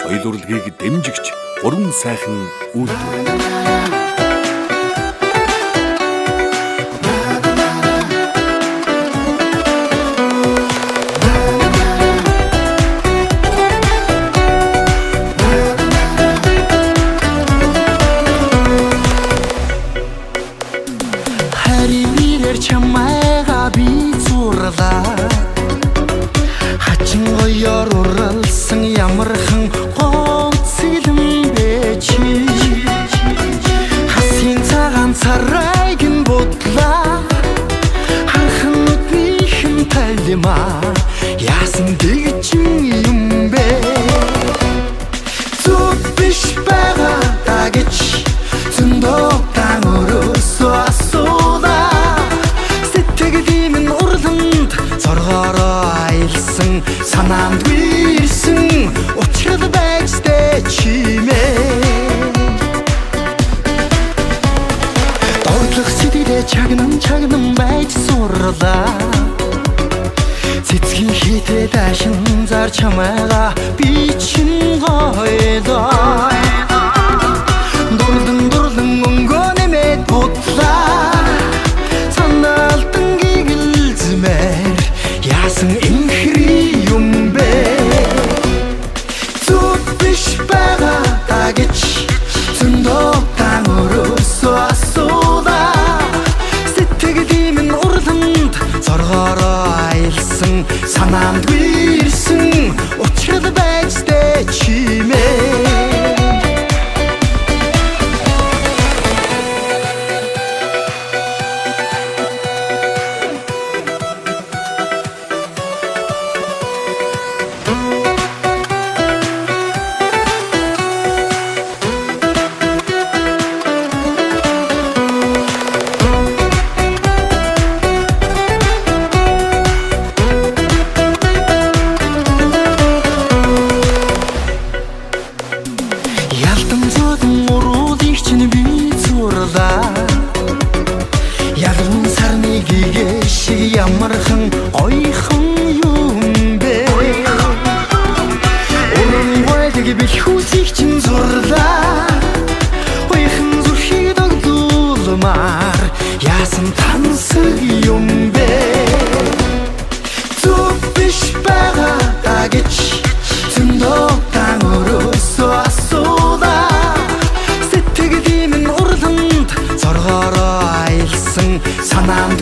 соёл урлагийг дэмжигч гурван сайхан үйлдвэр. Чамайга би зурлаа хачин гоёор уралсан ямархан говц илэн бэ чи хасын цагаан царайг нь бодлаа хархан нүднийхэн талимаа яасан дэгчин юм бэ зүг биш байгаа дагч зөндөө таңөрөөсөө асуулаа зоргороо аялсан санаанд вирсэн учрал байжтэй чимээ дордлох сэтгэлээ чагнан байж сурлаа цэцгийн хитэ дашин зар чамайга би чин гойлоо дурлан өнгөө нэмээд бутлаа санаалтан гигэлзмээр яасан инхри юм бэ зүг биш байгаа дагч зөндөө таңөрөөсөө асуулаа сэтгэлийн минь урланд зоргороо аялсан санаанд вирсэн учрал байжтэй чимээ ялган сарны гэгээ шиг ямархан ойхон юм бэ уран вайлыг бэлхүүсийг чин зурлаа ойхон зүрхийг догдуулмаар яасан тансаг юм бэ зүг биш байгаа дагч зөндөө таңөрөөсөө асуулаа сэтгэлийн минь урланд зоргороо аялсан санаанд